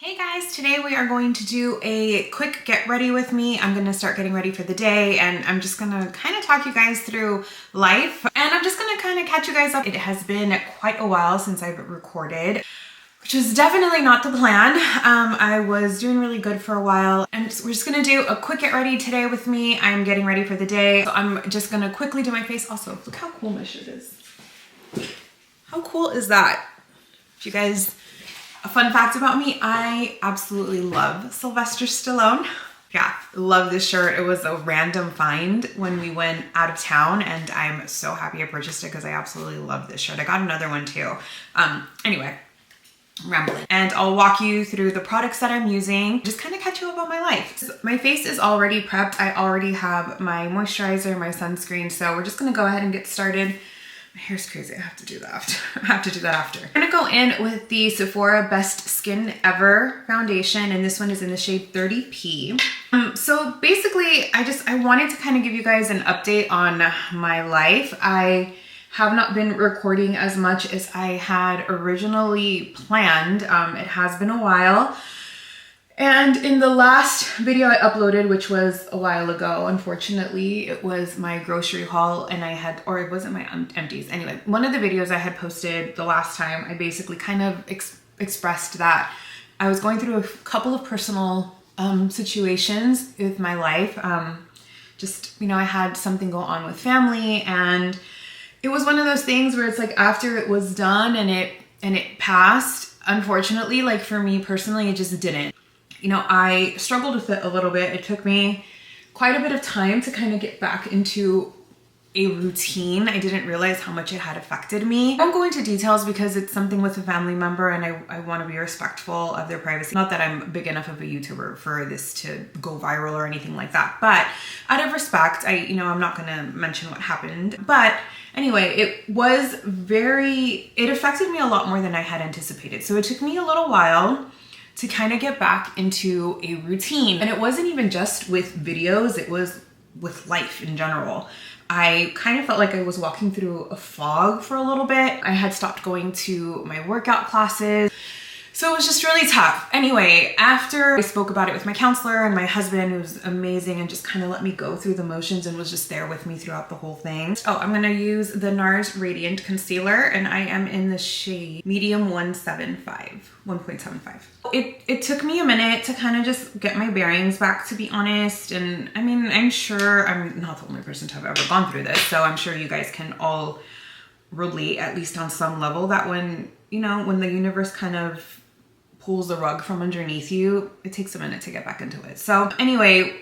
Hey guys, today we are going to do a quick get ready with me. I'm gonna start getting ready for the day and I'm just gonna kind of talk you guys through life and I'm just gonna kind of catch you guys up. It has been quite a while since I've recorded, which was definitely not the plan. I was doing really good for a while and we're just gonna do a quick get ready today with me. I'm getting ready for the day. So I'm just gonna quickly do my face. Also, look how cool my shirt is. How cool is that? If you guys, a fun fact about me, I absolutely love Sylvester Stallone. Yeah, love this shirt. It was a random find when we went out of town and I'm so happy I purchased it because I absolutely love this shirt. I got another one too. Anyway, I'm rambling. And I'll walk you through the products that I'm using, just kind of catch you up on my life. So my face is already prepped. I already have my moisturizer, my sunscreen, so we're just gonna go ahead and get started. My hair's crazy. I have to do that after. I have to do that after. I'm gonna go in with the Sephora Best Skin Ever foundation, and this one is in the shade 30P. So basically, I wanted to kind of give you guys an update on my life. I have not been recording as much as I had originally planned. It has been a while. And in the last video I uploaded, which was a while ago, unfortunately, it was my grocery haul and or it wasn't my empties. Anyway, one of the videos I had posted the last time, I basically kind of expressed that I was going through a couple of personal situations with my life. I had something go on with family and it was one of those things where it's like after it was done and it passed, unfortunately, like for me personally, it just didn't. You know, I struggled with it a little bit. It took me quite a bit of time to kind of get back into a routine. I didn't realize how much it had affected me. I won't go into details because it's something with a family member and I want to be respectful of their privacy. Not that I'm big enough of a YouTuber for this to go viral or anything like that, but out of respect, I'm not going to mention what happened. But anyway, it affected me a lot more than I had anticipated. So it took me a little while to kind of get back into a routine. And it wasn't even just with videos, it was with life in general. I kind of felt like I was walking through a fog for a little bit. I had stopped going to my workout classes. So it was just really tough. Anyway, after I spoke about it with my counselor and my husband, who was amazing and just kind of let me go through the motions and was just there with me throughout the whole thing. Oh, I'm gonna use the NARS Radiant Concealer and I am in the shade Medium 1.75. It took me a minute to kind of just get my bearings back, to be honest. And I mean, I'm sure I'm not the only person to have ever gone through this. So I'm sure you guys can all relate, at least on some level, that when the universe kind of pulls the rug from underneath you, it takes a minute to get back into it. So anyway,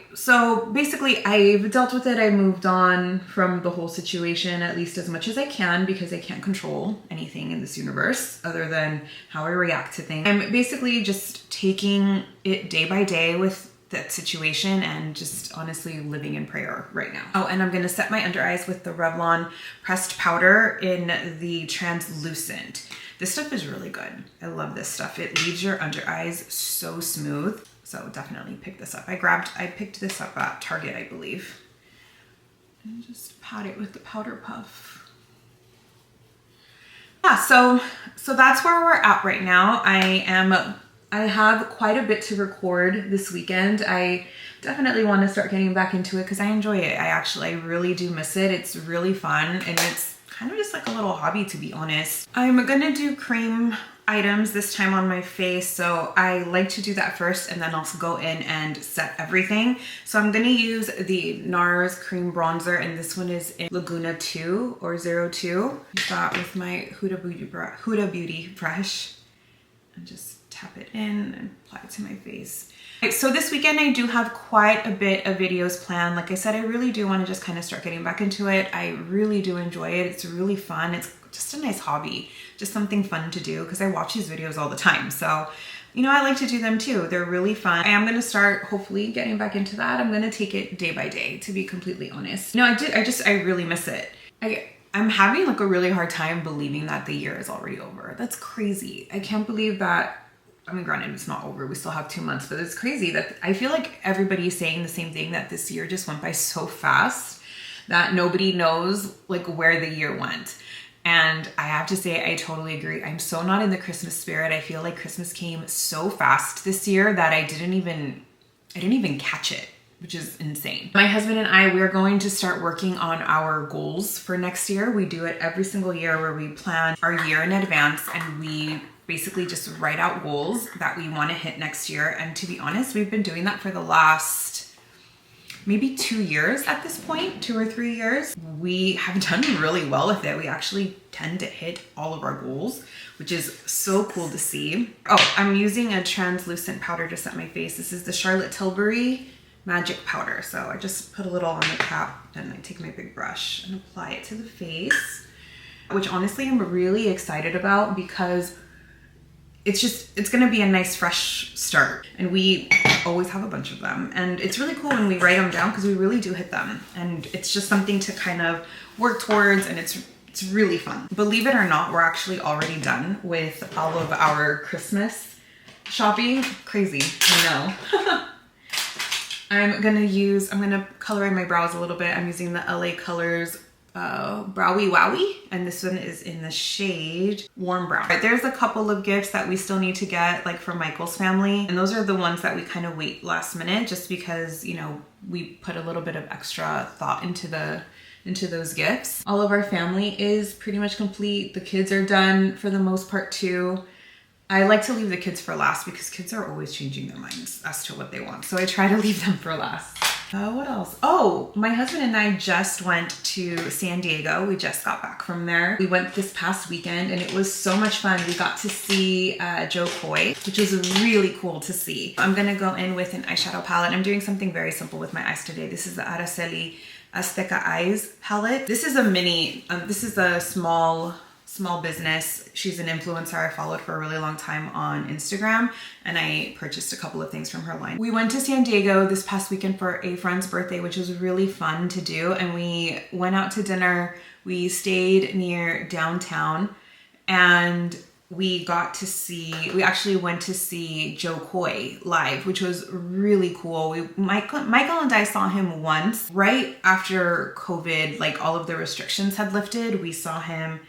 basically I've dealt with it. I moved on from the whole situation, at least as much as I can, because I can't control anything in this universe other than how I react to things. I'm basically just taking it day by day with that situation and just honestly living in prayer right now. Oh, and I'm gonna set my under eyes with the Revlon pressed powder in the translucent. This stuff is really good. I love this stuff. It leaves your under eyes so smooth. So definitely pick this up. I picked this up at Target, I believe. And just pat it with the powder puff. Yeah, so that's where we're at right now. I have quite a bit to record this weekend. I definitely want to start getting back into it because I enjoy it. I really do miss it. It's really fun and it's kind of just like a little hobby, to be honest. I'm gonna do cream items this time on my face, so I like to do that first and then also go in and set everything. So I'm gonna use the NARS cream bronzer and this one is in Laguna 2 or 02. I got with my Huda Beauty brush and just tap it in and apply it to my face. So this weekend I do have quite a bit of videos planned. Like I said, I really do want to just kind of start getting back into it. I really do enjoy it. It's really fun. It's just a nice hobby, just something fun to do because I watch these videos all the time. So, I like to do them too. They're really fun. I am going to start hopefully getting back into that. I'm going to take it day by day, to be completely honest. I really miss it. I'm having like a really hard time believing that the year is already over. That's crazy. I can't believe that. I mean, granted, it's not over. We still have 2 months, but it's crazy that I feel like everybody's saying the same thing, that this year just went by so fast that nobody knows like where the year went. And I have to say, I totally agree. I'm so not in the Christmas spirit. I feel like Christmas came so fast this year that I didn't even catch it, which is insane. My husband and I, we're going to start working on our goals for next year. We do it every single year where we plan our year in advance and we basically just write out goals that we want to hit next year. And to be honest, we've been doing that for the last maybe 2 years at this point, 2 or 3 years. We have done really well with it. We actually tend to hit all of our goals, which is so cool to see. Oh, I'm using a translucent powder to set my face. This is the Charlotte Tilbury Magic Powder. So I just put a little on the cap and I take my big brush and apply it to the face, which honestly I'm really excited about because it's gonna be a nice fresh start. And we always have a bunch of them. And it's really cool when we write them down because we really do hit them. And it's just something to kind of work towards, and it's really fun. Believe it or not, we're actually already done with all of our Christmas shopping. Crazy, I know. I'm gonna color in my brows a little bit. I'm using the LA Colors Browy Wowie, and this one is in the shade Warm Brown. There's a couple of gifts that we still need to get, like for Michael's family, and those are the ones that we kind of wait last minute just because, you know, we put a little bit of extra thought into those gifts. All of our family is pretty much complete. The kids are done for the most part too. I like to leave the kids for last because kids are always changing their minds as to what they want. So I try to leave them for last. What else? Oh, my husband and I just went to San Diego. We just got back from there. We went this past weekend and it was so much fun. We got to see Jo Koy, which was really cool to see. I'm gonna go in with an eyeshadow palette. I'm doing something very simple with my eyes today. This is the Araceli Azteca Eyes palette. This is a mini, this is a small business. She's an influencer I followed for a really long time on Instagram, and I purchased a couple of things from her line. We went to San Diego this past weekend for a friend's birthday, which was really fun to do, and we went out to dinner. We stayed near downtown, and we actually went to see Jo Koy live, which was really cool. Michael and I saw him once right after COVID, like all of the restrictions had lifted. We saw him,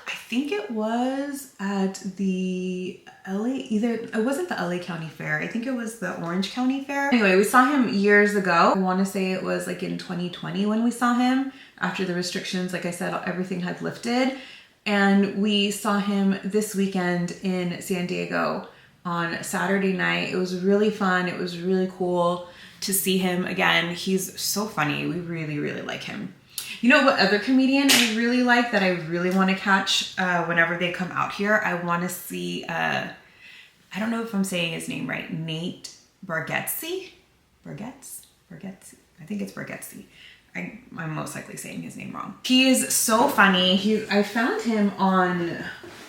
I think it was at the it wasn't the LA County Fair. I think it was the Orange County Fair. Anyway, we saw him years ago. I want to say it was like in 2020 when we saw him after the restrictions, like I said, everything had lifted. And we saw him this weekend in San Diego on Saturday night. It was really fun. It was really cool to see him again. He's so funny. We really, really like him. You know what other comedian I really like that I really want to catch whenever they come out here? I want to see, I don't know if I'm saying his name right, Nate Bargatze? Bargatze? I think it's Bargatze. I'm most likely saying his name wrong. He is so funny. I found him on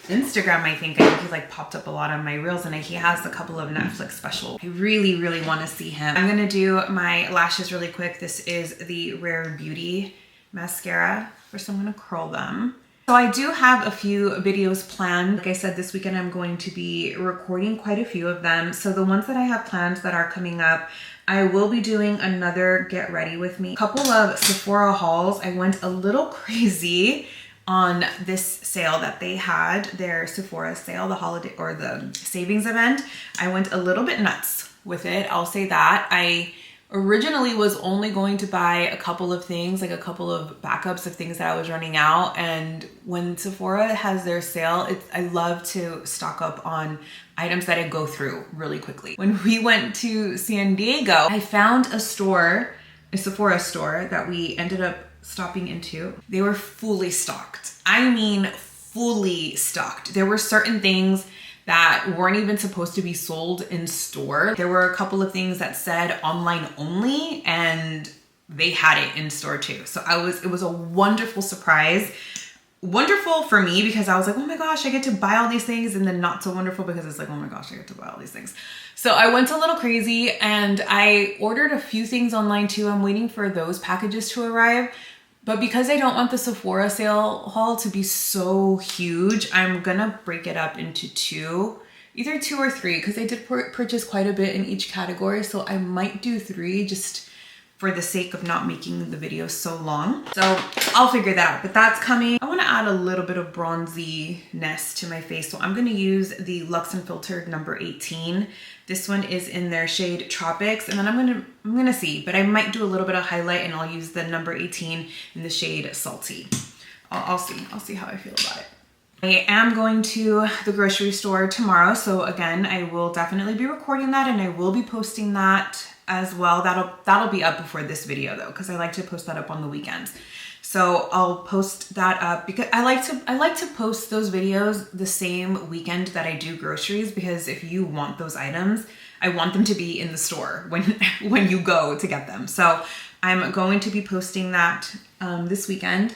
Instagram, I think he like popped up a lot on my reels, and he has a couple of Netflix specials. I really, really want to see him. I'm gonna do my lashes really quick. This is the Rare Beauty mascara. First I'm gonna curl them. So I do have a few videos planned. Like I said, this weekend I'm going to be recording quite a few of them. So the ones that I have planned that are coming up, I will be doing another get ready with me. A couple of Sephora hauls. I went a little crazy on this sale that they had, their Sephora sale, the holiday or the savings event. I went a little bit nuts with it, I'll say that. I originally was only going to buy a couple of things, like a couple of backups of things that I was running out. And when Sephora has their sale, I love to stock up on items that I go through really quickly. When we went to San Diego, I found a Sephora store that we ended up stopping into. They were fully stocked. I mean, fully stocked. There were certain things that weren't even supposed to be sold in store. There were a couple of things that said online only, and they had it in store too. So it was a wonderful surprise. Wonderful for me because I was like, oh my gosh, I get to buy all these things, and then not so wonderful because it's like, oh my gosh, I get to buy all these things. So I went a little crazy and I ordered a few things online too. I'm waiting for those packages to arrive. But because I don't want the Sephora sale haul to be so huge, I'm gonna break it up into either two or three, because I did purchase quite a bit in each category. So I might do three just for the sake of not making the video so long. So I'll figure that out, but that's coming. I wanna add a little bit of bronziness to my face. So I'm gonna use the Luxe Unfiltered number 18. This one is in their shade Tropics. And then I'm gonna see, but I might do a little bit of highlight and I'll use the number 18 in the shade Salty. I'll see how I feel about it. I am going to the grocery store tomorrow. So again, I will definitely be recording that and I will be posting that as well. That'll be up before this video though, because I like to post that up on the weekends. So I'll post that up because I like to post those videos the same weekend that I do groceries, because if you want those items, I want them to be in the store when you go to get them. So I'm going to be posting that this weekend.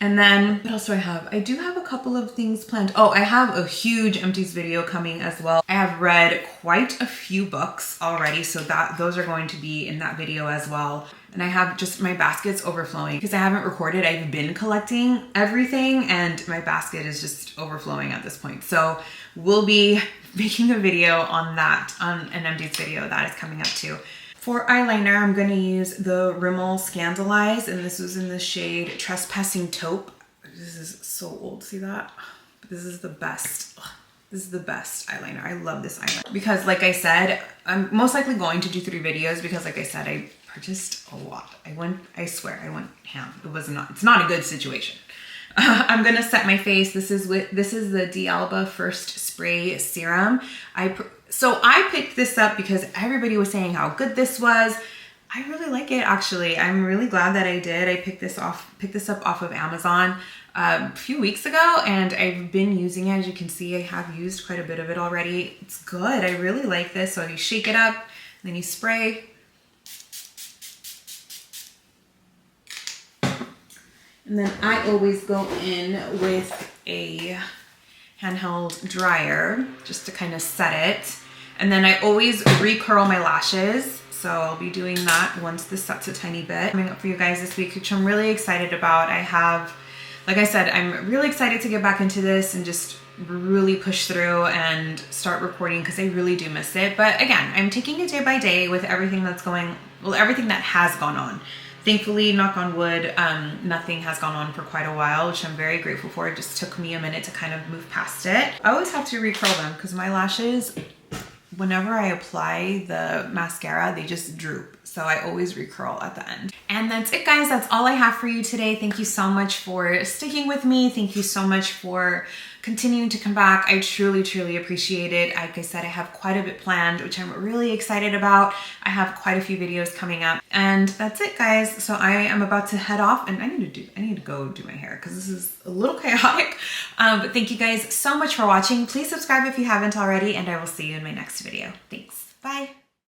And then what else do I have? I do have a couple of things planned. Oh, I have a huge empties video coming as well. I have read quite a few books already, so those are going to be in that video as well. And I have just my basket's overflowing because I haven't recorded. I've been collecting everything and my basket is just overflowing at this point. So we'll be making a video on that, on an empties video that is coming up too. For eyeliner, I'm gonna use the Rimmel Scandalize, and this was in the shade Trespassing Taupe. This is so old, see that? This is the best. Ugh, this is the best eyeliner. I love this eyeliner. Because like I said, I'm most likely going to do 3 videos because like I said, I purchased a lot. I swear, I went ham. It's not a good situation. I'm gonna set my face. This is the D'Alba First Spray Serum. So I picked this up because everybody was saying how good this was. I really like it actually. I'm really glad that I did. I picked this up off of Amazon a few weeks ago and I've been using it. As you can see, I have used quite a bit of it already. It's good. I really like this. So you shake it up, then you spray. And then I always go in with a handheld dryer just to kind of set it. And then I always recurl my lashes. So I'll be doing that once this sets a tiny bit. Coming up for you guys this week, which I'm really excited about. Like I said, I'm really excited to get back into this and just really push through and start recording because I really do miss it. But again, I'm taking it day by day with everything everything that has gone on. Thankfully, knock on wood, nothing has gone on for quite a while, which I'm very grateful for. It just took me a minute to kind of move past it. I always have to recurl them because my lashes, whenever I apply the mascara, they just droop. So I always recurl at the end. And that's it, guys. That's all I have for you today. Thank you so much for sticking with me. Thank you so much for continuing to come back. I truly, truly appreciate it. Like I said, I have quite a bit planned, which I'm really excited about. I have quite a few videos coming up. And that's it, guys. So I am about to head off and I need to go do my hair because this is a little chaotic. But thank you guys so much for watching. Please subscribe if you haven't already, and I will see you in my next video. Thanks. Bye.